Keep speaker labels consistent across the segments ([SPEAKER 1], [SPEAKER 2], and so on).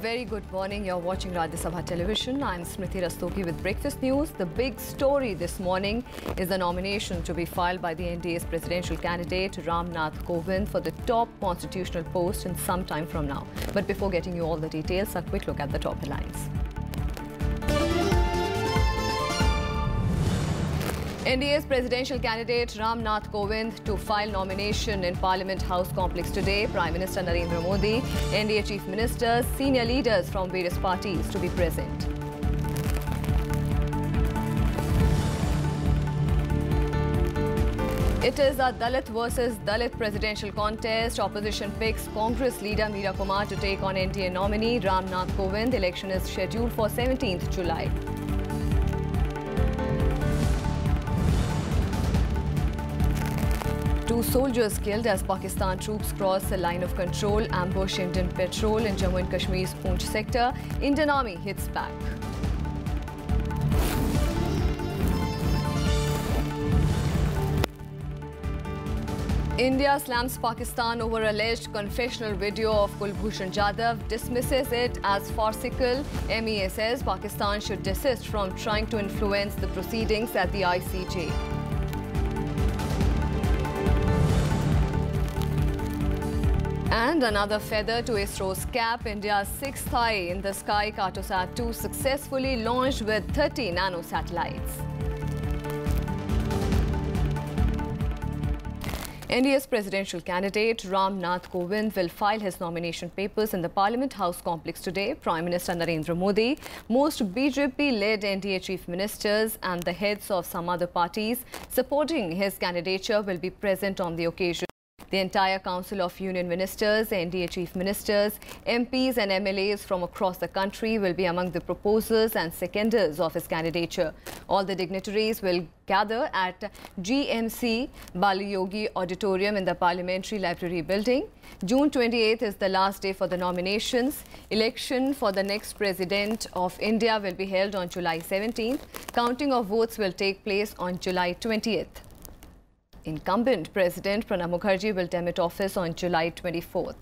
[SPEAKER 1] very good morning. You're watching Rajya Sabha television. I'm Smriti Rastogi with breakfast news. The big story this morning is the nomination to be filed by the NDA's presidential candidate Nath Kovind for the top constitutional post in some time from now. But before getting you all the details, a quick look at the top headlines. NDA's presidential candidate Nath Kovind to file nomination in Parliament House complex today. Prime Minister Narendra Modi, NDA chief ministers, senior leaders from various parties to be present. It is a Dalit versus Dalit presidential contest. Opposition picks Congress leader Meera Kumar to take on NDA nominee Nath Kovind. Election is scheduled for 17th July. Two soldiers killed as Pakistan troops cross the line of control, ambush Indian patrol in Jammu and Kashmir's Poonch sector. Indian Army hits back. India slams Pakistan over alleged confessional video of Kulbhushan Jadhav, dismisses it as farcical. MEA says Pakistan should desist from trying to influence the proceedings at the ICJ. And another feather to ISRO's cap, India's sixth eye in the sky, Cartosat 2 successfully launched with 30 nano satellites. NDA's presidential candidate Nath Kovind will file his nomination papers in the Parliament House complex today. Prime Minister Narendra Modi, most BJP-led NDA chief ministers and the heads of some other parties supporting his candidature will be present on the occasion. The entire Council of Union Ministers, NDA chief ministers, MPs and MLAs from across the country will be among the proposers and seconders of his candidature. All the dignitaries will gather at GMC Balayogi Auditorium in the Parliamentary Library building. June 28th is the last day for the nominations. Election for the next President of India will be held on July 17th. Counting of votes will take place on July 20th. Incumbent President Pranab Mukherjee will demit office on July 24th.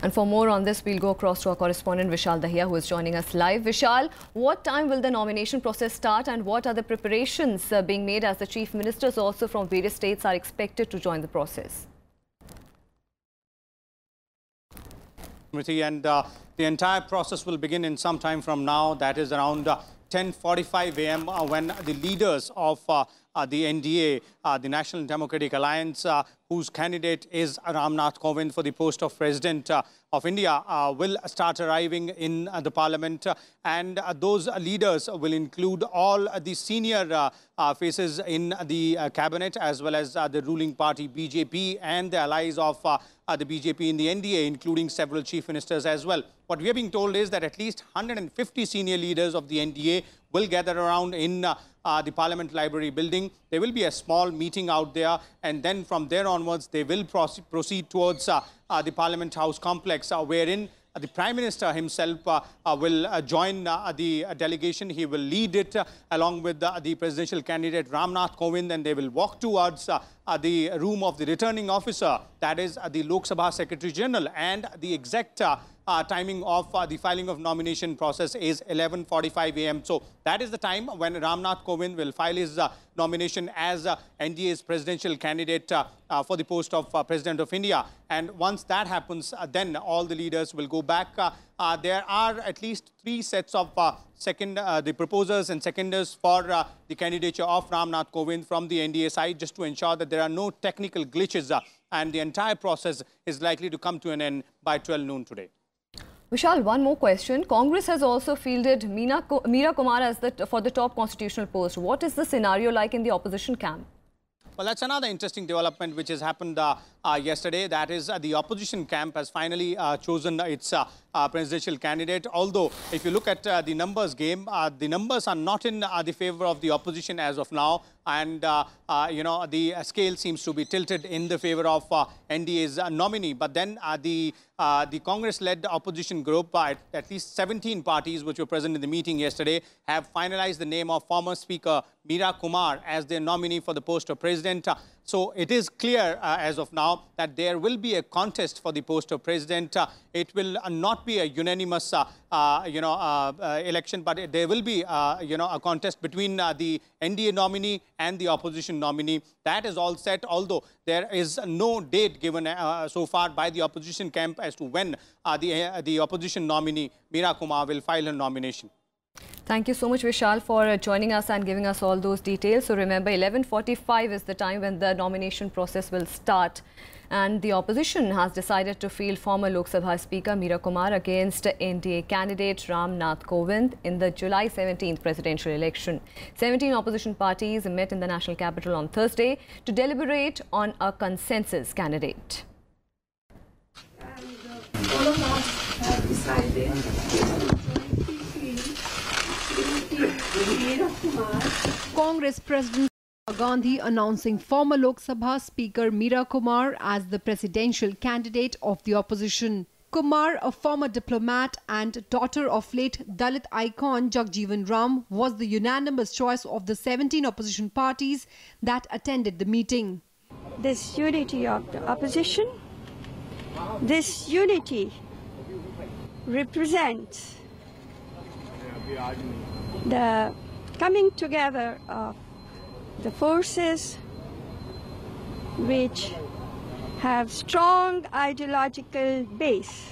[SPEAKER 1] And for more on this, we'll go across to our correspondent Vishal Dahiya, who is joining us live. Vishal, what time will the nomination process start and what are the preparations being made as the chief ministers also from various states are expected to join the process?
[SPEAKER 2] And the entire process will begin in some time from now. That is around 10:45 a.m. When the leaders of the NDA, the National Democratic Alliance, whose candidate is Nath Kovind for the post of President of India, will start arriving in the Parliament. And those leaders will include all the senior faces in the cabinet, as well as the ruling party BJP and the allies of the BJP in the NDA, including several chief ministers as well. What we are being told is that at least 150 senior leaders of the NDA will gather around in the Parliament Library building. There will be a small meeting out there, and then from there onwards, they will proceed towards the Parliament House complex, wherein the Prime Minister himself will join the delegation. He will lead it along with the presidential candidate Nath Kovind, and they will walk towards the room of the returning officer, that is the Lok Sabha Secretary General, and the exact timing of the filing of nomination process is 11:45 a.m. So that is the time when Nath Kovind will file his nomination as NDA's presidential candidate for the post of President of India. And once that happens, then all the leaders will go back. There are at least 3 sets of the proposers and seconders for the candidature of Nath Kovind from the NDA side, just to ensure that there are no technical glitches and the entire process is likely to come to an end by 12 noon today.
[SPEAKER 1] Vishal, one more question. Congress has also fielded Meera Kumar as for the top constitutional post. What is the scenario like in the opposition camp?
[SPEAKER 2] Well, that's another interesting development which has happened yesterday. That is, the opposition camp has finally chosen its presidential candidate. Although, if you look at the numbers game, the numbers are not in the favor of the opposition as of now. and the scale seems to be tilted in the favor of NDA's nominee. But then the Congress-led opposition group, at least 17 parties which were present in the meeting yesterday, have finalized the name of former Speaker Meera Kumar as their nominee for the post of president. So it is clear as of now that there will be a contest for the post of president. It will not be a unanimous election, but there will be a contest between the NDA nominee and the opposition nominee. That is all set, although there is no date given so far by the opposition camp as to when the opposition nominee Meera Kumar will file her nomination.
[SPEAKER 1] Thank you so much, Vishal, for joining us and giving us all those details. So remember, 11:45 is the time when the nomination process will start. And the opposition has decided to field former Lok Sabha Speaker Meera Kumar against NDA candidate Nath Kovind in the July 17th presidential election. 17 opposition parties met in the national capital on Thursday to deliberate on a consensus candidate.
[SPEAKER 3] And all of us have decided
[SPEAKER 4] Congress President Gandhi announcing former Lok Sabha Speaker Meera Kumar as the presidential candidate of the opposition. Kumar, a former diplomat and daughter of late Dalit icon Jagjeevan Ram, was the unanimous choice of the 17 opposition parties that attended the meeting.
[SPEAKER 3] this unity of the opposition. This unity represents the coming together of the forces which have strong ideological base.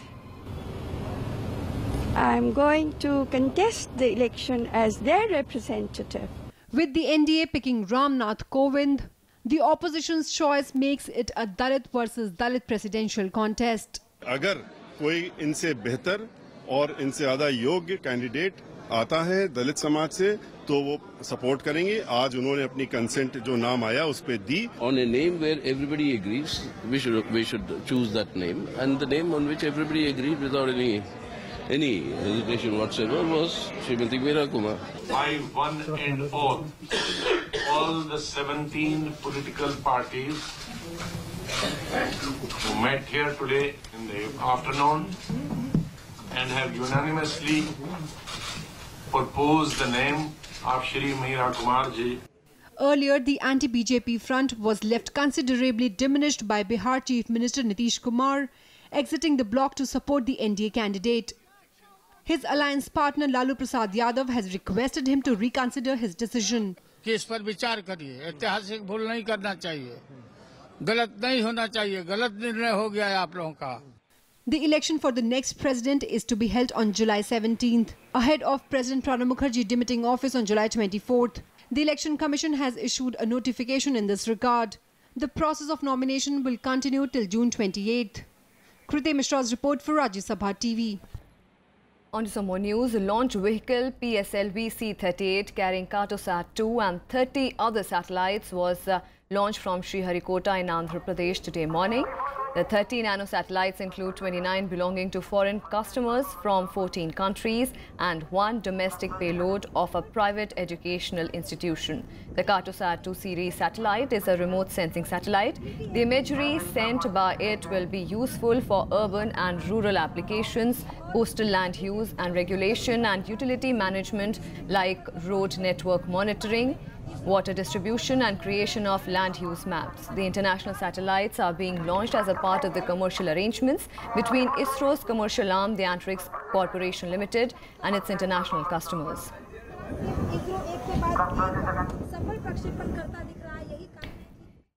[SPEAKER 3] I'm going to contest the election as their representative.
[SPEAKER 4] With the NDA picking Nath Kovind, the opposition's choice makes it a Dalit versus Dalit presidential contest.
[SPEAKER 5] अगर कोई इनसे बेहतर और इनसे ज़्यादा योग्य candidate आता है दलित समाज से तो वो सपोर्ट करेंगे. आज उन्होंने अपनी कंसेंट जो नाम आया उस पे दी.
[SPEAKER 6] On a name where everybody agrees, we should choose that name, and the name on which everybody agreed without any hesitation whatsoever was Srimati Meera Kumar.
[SPEAKER 7] By one and all the 17 political parties who met here today in the afternoon and have unanimously proposed the name of Shri Meera Kumar ji.
[SPEAKER 4] Earlier, the anti-BJP front was left considerably diminished by Bihar Chief Minister Nitish Kumar exiting the bloc to support the NDA candidate. His alliance partner Lalu Prasad Yadav has requested him to reconsider his decision.
[SPEAKER 8] कि इस पर विचार करिए, ऐतिहासिक भूल नहीं करना चाहिए, गलत नहीं होना चाहिए, गलत निर्णय हो गया है आप लोगों का.
[SPEAKER 4] The election for the next president is to be held on July 17th, ahead of President Pranab Mukherjee demitting office on July 24th. The Election Commission has issued a notification in this regard. The process of nomination will continue till June 28th. Kriti Mishra's report for Rajya Sabha TV.
[SPEAKER 1] On to some more news. Launch vehicle PSLV C-38 carrying Cartosat-2 and 30 other satellites was launched from Sriharikota in Andhra Pradesh today morning. The 30 nano-satellites include 29 belonging to foreign customers from 14 countries and one domestic payload of a private educational institution. The Cartosat-2 series satellite is a remote sensing satellite. The imagery sent by it will be useful for urban and rural applications, coastal land use and regulation and utility management like road network monitoring, water distribution and creation of land use maps. The international satellites are being launched as a part of the commercial arrangements between ISRO's commercial arm, the Antrix Corporation Limited, and its international customers.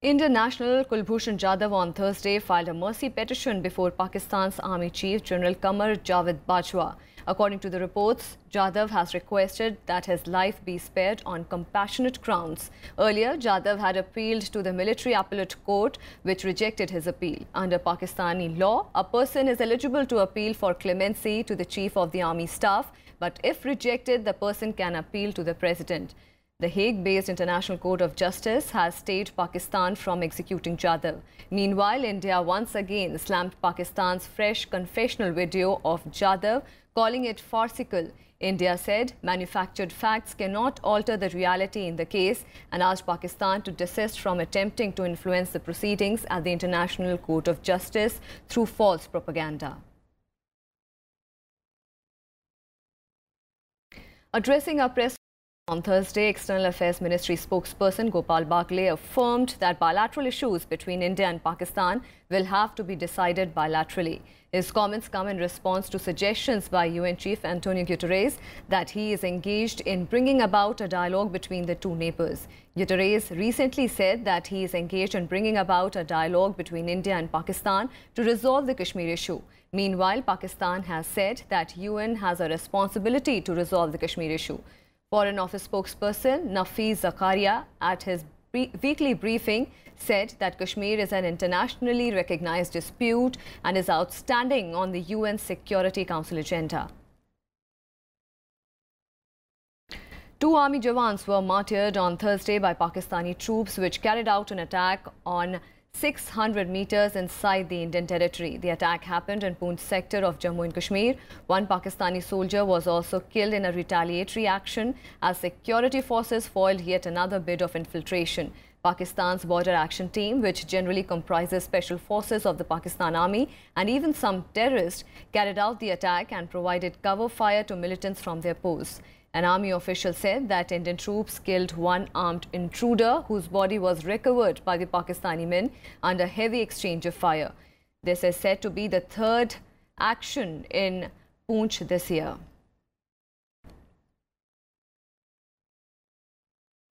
[SPEAKER 1] Indian national Kulbhushan Jadhav on Thursday filed a mercy petition before Pakistan's Army Chief General Qamar Javed Bajwa. According to the reports, Jadhav has requested that his life be spared on compassionate grounds. Earlier, Jadhav had appealed to the military appellate court, which rejected his appeal. Under Pakistani law, a person is eligible to appeal for clemency to the Chief of the Army Staff, but if rejected, the person can appeal to the President. The Hague-based International Court of Justice has stayed Pakistan from executing Jadhav. Meanwhile, India once again slammed Pakistan's fresh confessional video of Jadhav, calling it farcical. India said manufactured facts cannot alter the reality in the case and asked Pakistan to desist from attempting to influence the proceedings at the International Court of Justice through false propaganda. Addressing a press on Thursday, External Affairs Ministry spokesperson Gopal Bagle affirmed that bilateral issues between India and Pakistan will have to be decided bilaterally. His comments come in response to suggestions by UN Chief Antonio Guterres that he is engaged in bringing about a dialogue between the two neighbours. Guterres recently said that he is engaged in bringing about a dialogue between India and Pakistan to resolve the Kashmir issue. Meanwhile, Pakistan has said that UN has a responsibility to resolve the Kashmir issue. Foreign Office spokesperson Nafiz Zakaria at his weekly briefing said that Kashmir is an internationally recognized dispute and is outstanding on the UN Security Council agenda. 2 Army Jawans were martyred on Thursday by Pakistani troops which carried out an attack on 600 meters inside the Indian territory. The attack happened in Poonch sector of Jammu and Kashmir. One Pakistani soldier was also killed in a retaliatory action as security forces foiled yet another bid of infiltration. Pakistan's Border Action Team, which generally comprises special forces of the Pakistan Army and even some terrorists, carried out the attack and provided cover fire to militants from their posts. An army official said that Indian troops killed one armed intruder whose body was recovered by the Pakistani men under heavy exchange of fire. This is said to be the third action in Poonch this year.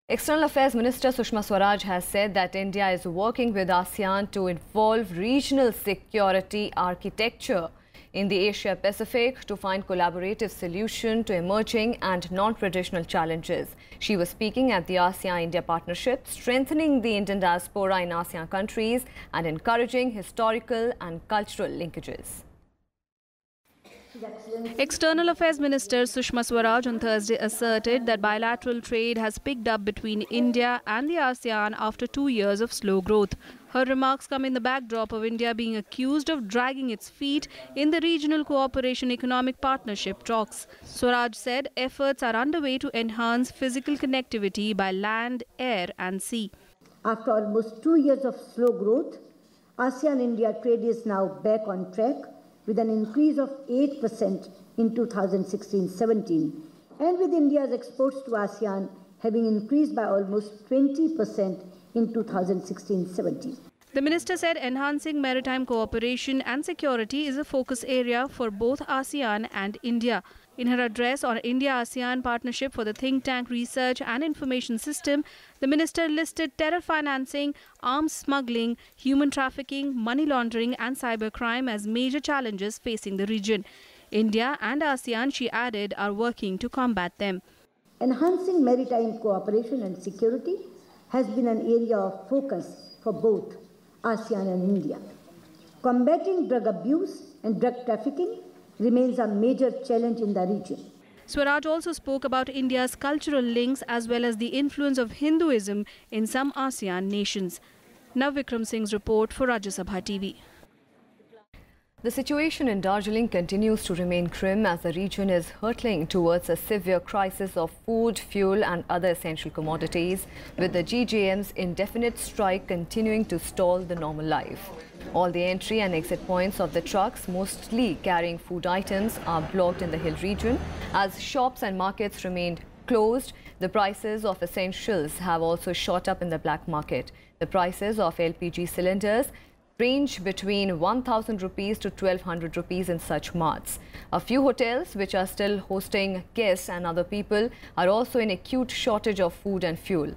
[SPEAKER 1] External Affairs Minister Sushma Swaraj has said that India is working with ASEAN to involve regional security architecture in the Asia-Pacific to find collaborative solution to emerging and non-traditional challenges. She was speaking at the ASEAN-India partnership, strengthening the Indian diaspora in ASEAN countries and encouraging historical and cultural linkages.
[SPEAKER 9] External Affairs Minister Sushma Swaraj on Thursday asserted that bilateral trade has picked up between India and the ASEAN after 2 years of slow growth. Her remarks come in the backdrop of India being accused of dragging its feet in the regional cooperation economic partnership talks. Swaraj said efforts are underway to enhance physical connectivity by land, air and sea.
[SPEAKER 10] After almost 2 years of slow growth, ASEAN-India trade is now back on track with an increase of 8% in 2016-17 and with India's exports to ASEAN having increased by almost 20% in 2016-17.
[SPEAKER 9] The minister said enhancing maritime cooperation and security is a focus area for both ASEAN and India. In her address on India-ASEAN partnership for the think tank research and information system, the minister listed terror financing, arms smuggling, human trafficking, money laundering and cybercrime as major challenges facing the region. India and ASEAN, she added, are working to combat them.
[SPEAKER 10] Enhancing maritime cooperation and security has been an area of focus for both ASEAN and India. Combating drug abuse and drug trafficking remains a major challenge in the region.
[SPEAKER 9] Swaraj also spoke about India's cultural links as well as the influence of Hinduism in some ASEAN nations. Navvikram Singh's report for Rajya Sabha TV.
[SPEAKER 1] The situation in Darjeeling continues to remain grim as the region is hurtling towards a severe crisis of food, fuel and other essential commodities, with the GJM's indefinite strike continuing to stall the normal life. All the entry and exit points of the trucks, mostly carrying food items, are blocked in the hill region. As shops and markets remained closed, the prices of essentials have also shot up in the black market. The prices of LPG cylinders range between 1,000 rupees to 1,200 rupees in such marts. A few hotels which are still hosting guests and other people are also in acute shortage of food and fuel.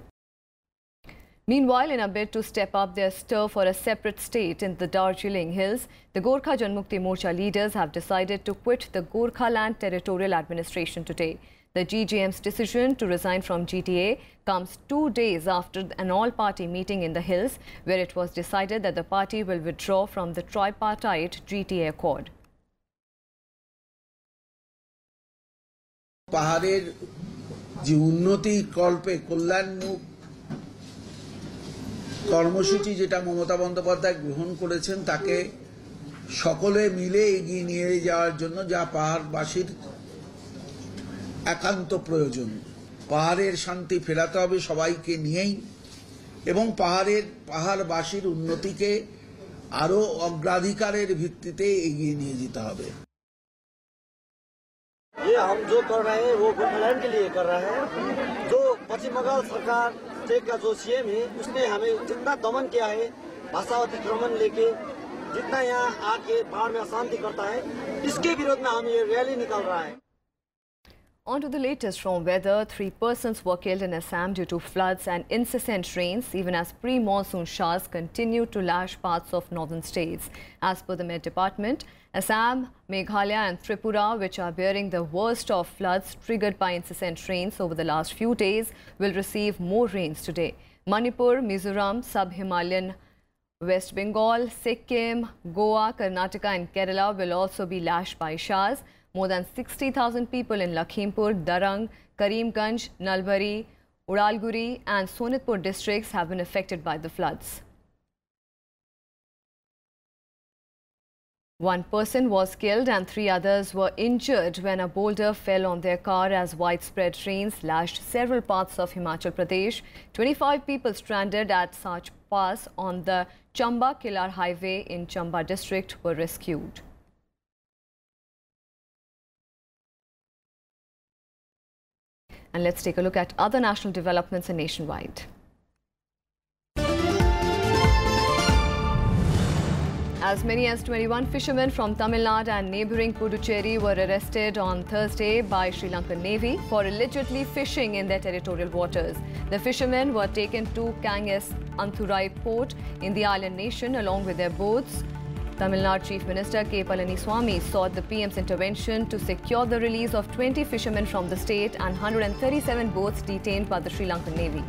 [SPEAKER 1] Meanwhile, in a bid to step up their stir for a separate state in the Darjeeling Hills, the Gorkha Janmukti Morcha leaders have decided to quit the Gorkha Land Territorial Administration today. The GJM's decision to resign from GTA comes 2 days after an all-party meeting in the hills, where it was decided that the party will withdraw from the tripartite GTA accord.
[SPEAKER 11] পাহাড়ের যে উন্নতি কল্পে কল্যাণমূলক কর্মসূচি যেটা মমতা বন্দ্যোপাধ্যায় গ্রহণ করেছেন তাকে সকলে মিলে এগিয়ে নিয়ে যাওয়ার জন্য যা পাহাড়বাসীর একান্ত প্রয়োজন। পাহাড়ের শান্তি ফেরাতে হবে সবাইকে নিয়েই এবং পাহাড়বাসীর উন্নতিকে আরো অগ্রাধিকারের ভিত্তিতে এগিয়ে নিয়ে যেতে হবে।
[SPEAKER 12] ये हम जो कर रहे हैं वो बुंदेलखंड के लिए कर रहे हैं। जो पश्चिम बंगाल सरकार स्टेट का जो सीएम है उसने हमें जितना दमन किया है, भाषा अतिक्रमण लेके जितना यहाँ आके पहाड़ में अशांति करता है, इसके विरोध में हम ये रैली निकाल रहा है।
[SPEAKER 1] On to the latest from weather. 3 persons were killed in Assam due to floods and incessant rains, even as pre-monsoon showers continue to lash parts of northern states. As per the Met Department, Assam, Meghalaya and Tripura, which are bearing the worst of floods triggered by incessant rains over the last few days, will receive more rains today. Manipur, Mizoram, Sub-Himalayan, West Bengal, Sikkim, Goa, Karnataka and Kerala will also be lashed by showers. More than 60,000 people in Lakhimpur, Darang, Karimganj, Nalbari, Udalguri and Sonitpur districts have been affected by the floods. One person was killed and 3 others were injured when a boulder fell on their car as widespread rains lashed several parts of Himachal Pradesh. 25 people stranded at Sach Pass on the Chamba-Kilar highway in Chamba district were rescued. And let's take a look at other national developments and nationwide. As many as 21 fishermen from Tamil Nadu and neighbouring Puducherry were arrested on Thursday by Sri Lankan Navy for allegedly fishing in their territorial waters. The fishermen were taken to Kanges Anthurai port in the island nation along with their boats. Tamil Nadu Chief Minister K. Palaniswamy sought the PM's intervention to secure the release of 20 fishermen from the state and 137 boats detained by the Sri Lankan Navy.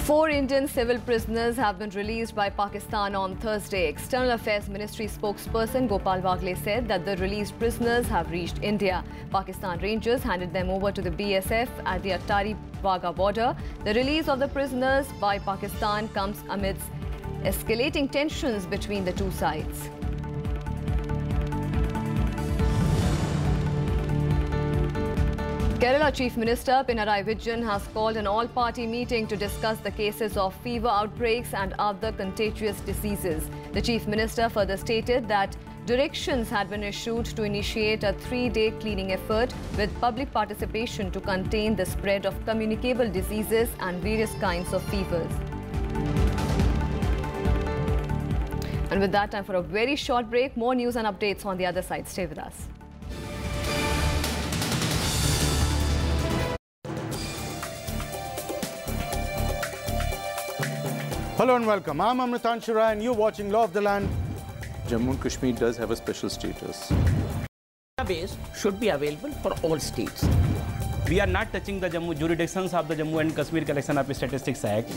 [SPEAKER 1] Four Indian civil prisoners have been released by Pakistan on Thursday. External Affairs Ministry spokesperson Gopal Wagle said that the released prisoners have reached India. Pakistan Rangers handed them over to the BSF at the Attari-Wagah border. The release of the prisoners by Pakistan comes amidst escalating tensions between the two sides. Kerala Chief Minister Pinarayi Vijayan has called an all-party meeting to discuss the cases of fever outbreaks and other contagious diseases. The Chief Minister further stated that directions had been issued to initiate a 3-day cleaning effort with public participation to contain the spread of communicable diseases and various kinds of fevers. And with that, time for a very short break. More news and updates on the other side. Stay with us.
[SPEAKER 2] Hello and welcome. I'm Amritan Shura and you're watching Law of the Land.
[SPEAKER 13] Jammu and Kashmir does have a special status.
[SPEAKER 14] Database should be available for all states.
[SPEAKER 15] We are not touching the jurisdictions of the Jammu and Kashmir Collection of Statistics Act.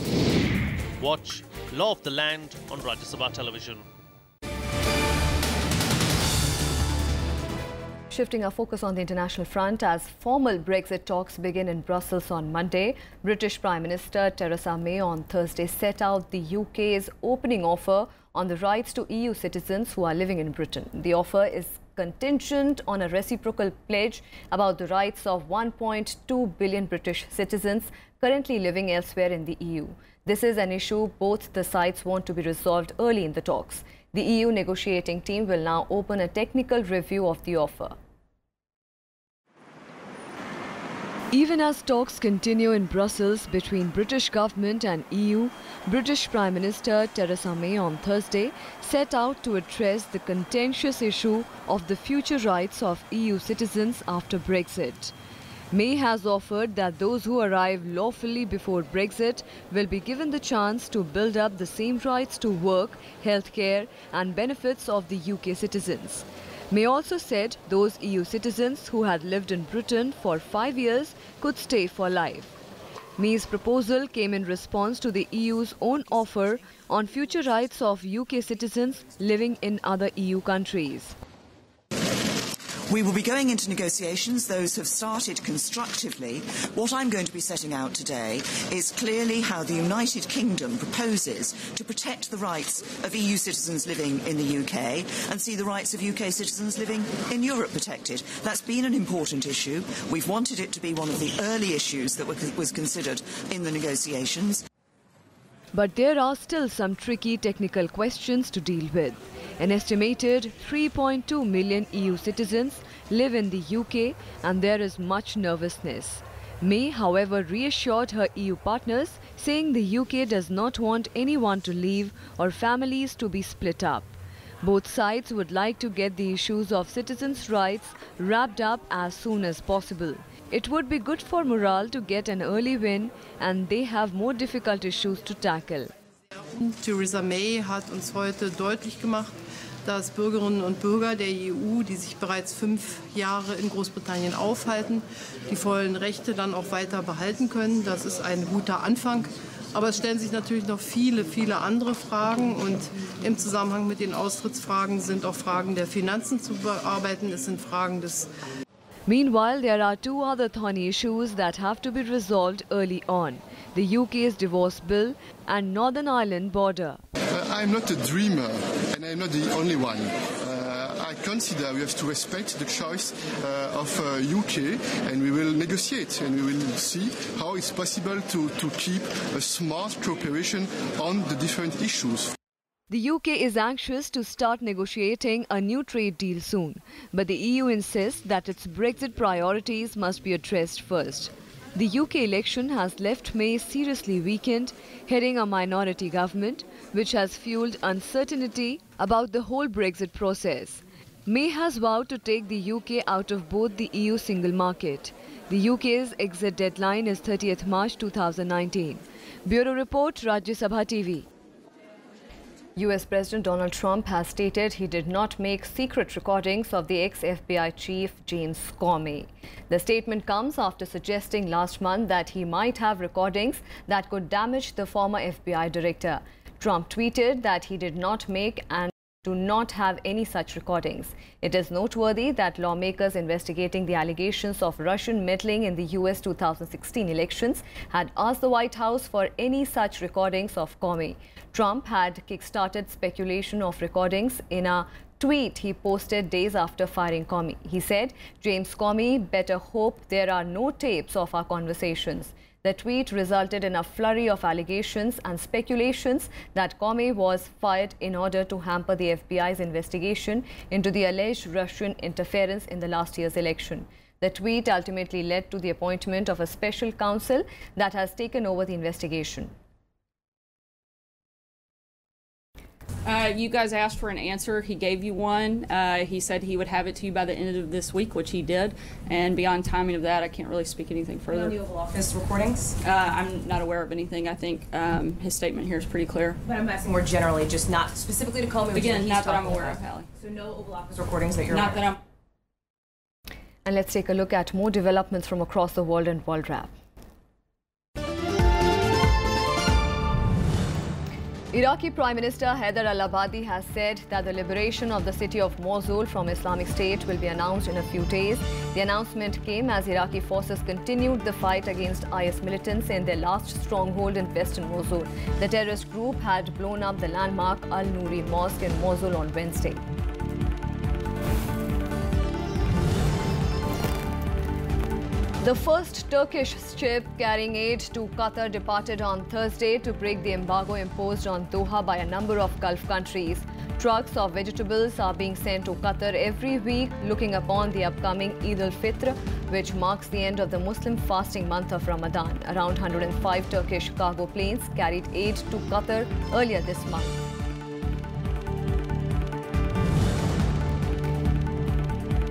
[SPEAKER 16] Watch Law of the Land on Rajya Sabha television.
[SPEAKER 1] Shifting our focus on the international front, as formal Brexit talks begin in Brussels on Monday, British Prime Minister Theresa May on Thursday set out the UK's opening offer on the rights to EU citizens who are living in Britain. The offer is contingent on a reciprocal pledge about the rights of 1.2 billion British citizens currently living elsewhere in the EU. This is an issue both the sides want to be resolved early in the talks. The EU negotiating team will now open a technical review of the offer. Even as talks continue in Brussels between British government and EU, British Prime Minister Theresa May on Thursday set out to address the contentious issue of the future rights of EU citizens after Brexit. May has offered that those who arrive lawfully before Brexit will be given the chance to build up the same rights to work, healthcare and benefits of the UK citizens. May also said those EU citizens who had lived in Britain for 5 years could stay for life. May's proposal came in response to the EU's own offer on future rights of UK citizens living in other EU countries.
[SPEAKER 17] We will be going into negotiations. Those have started constructively. What I'm going to be setting out today is clearly how the United Kingdom proposes to protect the rights of EU citizens living in the UK and see the rights of UK citizens living in Europe protected. That's been an important issue. We've wanted it to be one of the early issues that was considered in the negotiations.
[SPEAKER 1] But there are still some tricky technical questions to deal with. An estimated 3.2 million EU citizens live in the UK and there is much nervousness. May, however, reassured her EU partners, saying the UK does not want anyone to leave or families to be split up. Both sides would like to get the issues of citizens' rights wrapped up as soon as possible. It would be good for morale to get an early win, and they have more difficult issues to tackle.
[SPEAKER 18] Theresa May hat uns heute deutlich gemacht, dass Bürgerinnen und Bürger der EU, die sich bereits 5 Jahre in Großbritannien aufhalten, die vollen Rechte dann auch weiter behalten können. Das ist ein guter Anfang. Aber es stellen sich natürlich noch viele, viele andere Fragen. Und im Zusammenhang mit den Austrittsfragen sind auch Fragen der Finanzen zu bearbeiten. Es sind Fragen des
[SPEAKER 1] Meanwhile, there are two other thorny issues that have to be resolved early on: the UK's divorce bill and Northern Ireland border.
[SPEAKER 19] I'm not a dreamer, and I'm not the only one. I consider we have to respect the choice of UK, and we will negotiate, and we will see how it's possible to keep a smart cooperation on the different issues.
[SPEAKER 1] The UK is anxious to start negotiating a new trade deal soon, but the EU insists that its Brexit priorities must be addressed first. The UK election has left May seriously weakened, heading a minority government, which has fueled uncertainty about the whole Brexit process. May has vowed to take the UK out of both the EU single market. The UK's exit deadline is 30th March 2019. Bureau Report, Rajya Sabha TV. US President Donald Trump has stated he did not make secret recordings of the ex-FBI chief James Comey. The statement comes after suggesting last month that he might have recordings that could damage the former FBI director. Trump tweeted that he did not make and do not have any such recordings. It is noteworthy that lawmakers investigating the allegations of Russian meddling in the US 2016 elections had asked the White House for any such recordings of Comey. Trump had kick-started speculation of recordings in a tweet he posted days after firing Comey. He said, "James Comey, better hope there are no tapes of our conversations." The tweet resulted in a flurry of allegations and speculations that Comey was fired in order to hamper the FBI's investigation into the alleged Russian interference in the last year's election. The tweet ultimately led to the appointment of a special counsel that has taken over the investigation.
[SPEAKER 20] You guys asked for an answer. He gave you one. He said he would have it to you by the end of this week, which he did. And beyond timing of that, I can't really speak anything further.
[SPEAKER 21] No new Oval Office recordings?
[SPEAKER 20] I'm not aware of anything. I think his statement here is pretty clear.
[SPEAKER 21] But I'm asking more generally, just not specifically to Comey.
[SPEAKER 20] Again, not that I'm aware of, Hallie.
[SPEAKER 21] So no Oval Office recordings that you're aware of?
[SPEAKER 20] Not that I'm...
[SPEAKER 1] And let's take a look at more developments from across the world in World Wrap. Iraqi Prime Minister Haider al-Abadi has said that the liberation of the city of Mosul from Islamic State will be announced in a few days. The announcement came as Iraqi forces continued the fight against IS militants in their last stronghold in western Mosul. The terrorist group had blown up the landmark Al-Nouri Mosque in Mosul on Wednesday. The first Turkish ship carrying aid to Qatar departed on Thursday to break the embargo imposed on Doha by a number of Gulf countries. Trucks of vegetables are being sent to Qatar every week, looking upon the upcoming Eid al-Fitr, which marks the end of the Muslim fasting month of Ramadan. Around 105 Turkish cargo planes carried aid to Qatar earlier this month.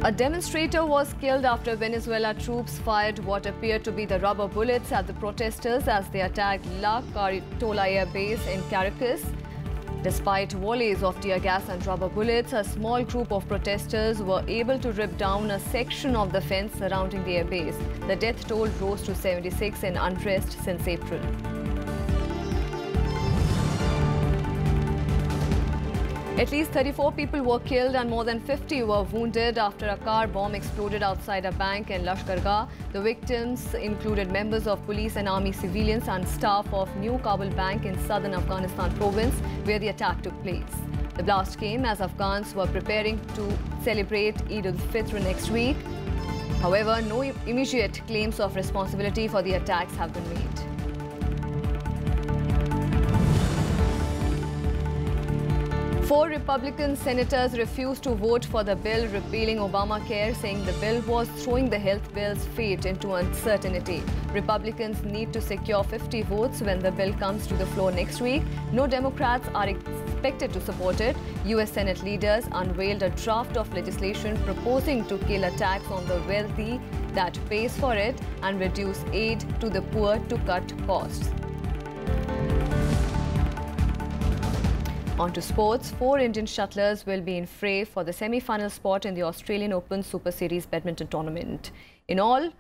[SPEAKER 1] A demonstrator was killed after Venezuela troops fired what appeared to be the rubber bullets at the protesters as they attacked La Caritola Air Base in Caracas. Despite volleys of tear gas and rubber bullets, a small group of protesters were able to rip down a section of the fence surrounding the airbase. The death toll rose to 76 in unrest since April. At least 34 people were killed and more than 50 were wounded after a car bomb exploded outside a bank in Lashkargah. The victims included members of police and army civilians and staff of New Kabul Bank in southern Afghanistan province, where the attack took place. The blast came as Afghans were preparing to celebrate Eid al-Fitr next week. However, no immediate claims of responsibility for the attacks have been made. Four Republican senators refused to vote for the bill repealing Obamacare, saying the bill was throwing the health bill's fate into uncertainty. Republicans need to secure 50 votes when the bill comes to the floor next week. No Democrats are expected to support it. US Senate leaders unveiled a draft of legislation proposing to kill a tax on the wealthy that pays for it and reduce aid to the poor to cut costs. On to sports. 4 Indian shuttlers will be in fray for the semi-final spot in the Australian Open Super Series badminton tournament. In all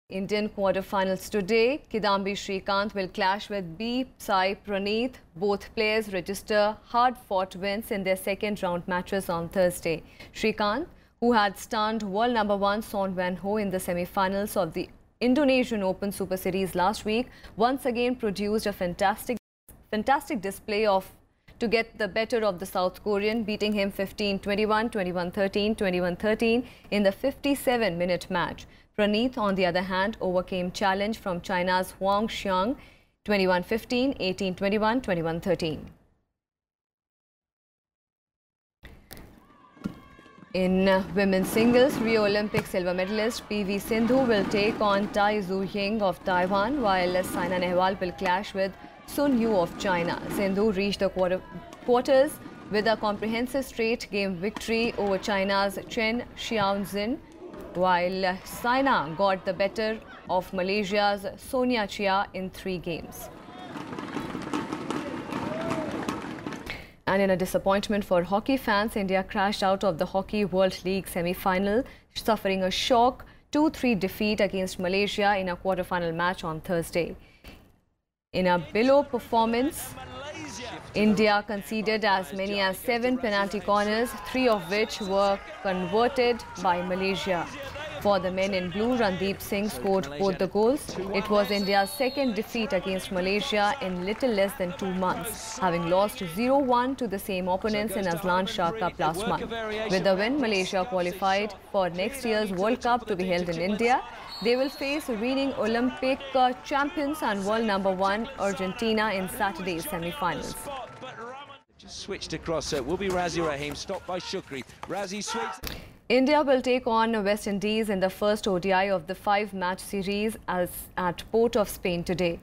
[SPEAKER 1] Indian quarter-finals today, Kidambi Srikanth will clash with B. Sai Praneeth. Both players register hard-fought wins in their second-round matches on Thursday. Srikanth, who had stunned world number 1 Son Van Ho in the semi-finals of the Indonesian Open Super Series last week, once again produced a fantastic display to get the better of the South Korean, beating him 15-21, 21-13, 21-13 in the 57-minute match. Praneeth, on the other hand, overcame challenge from China's Huang Xiang 21-15, 18-21, 21-13. In women's singles, Rio Olympic silver medalist PV Sindhu will take on Tai Tzu Ying of Taiwan, while Saina Nehwal will clash with Sun Yu of China. Sindhu reached the quarters with a comprehensive straight game victory over China's Chen Xiaozhen, while Saina got the better of Malaysia's Sonia Chia in 3 games. And in a disappointment for hockey fans, India crashed out of the Hockey World League semi-final, suffering a shock 2-3 defeat against Malaysia in a quarter-final match on Thursday. In a below performance, India conceded as many as 7 penalty corners, 3 of which were converted by Malaysia. For the men in blue, Randeep Singh scored both the goals. It was India's second defeat against Malaysia in little less than 2 months, having lost 0-1 to the same opponents in Aslan Shah Cup last month. With the win, Malaysia qualified for next year's World Cup to be held in India. They will face reigning Olympic champions and world number 1 Argentina in Saturday's semi-finals.
[SPEAKER 3] Just switched across. It will be Razi Rahim, stopped by Shukri. Razi swings.
[SPEAKER 1] India will take on West Indies in the first ODI of the 5-match series at Port of Spain today.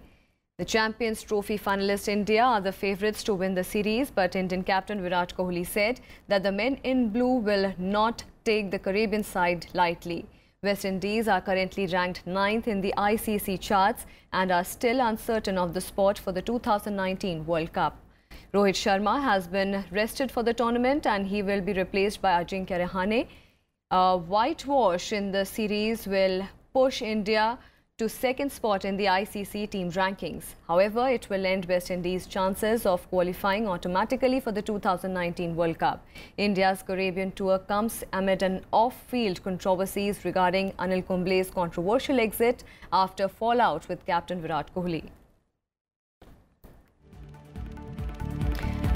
[SPEAKER 1] The Champions Trophy finalist India are the favourites to win the series, but Indian captain Virat Kohli said that the men in blue will not take the Caribbean side lightly. West Indies are currently ranked 9th in the ICC charts and are still uncertain of the spot for the 2019 World Cup. Rohit Sharma has been rested for the tournament and he will be replaced by Ajinkya Rahane. A whitewash in the series will push India to 2nd spot in the ICC team rankings. However, it will end West Indies' chances of qualifying automatically for the 2019 World Cup. India's Caribbean tour comes amid an off-field controversies regarding Anil Kumble's controversial exit after fallout with captain Virat Kohli.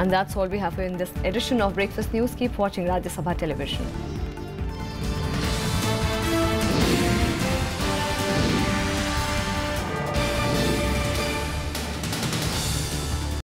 [SPEAKER 1] And that's all we have in this edition of Breakfast News. Keep watching Rajya Sabha television.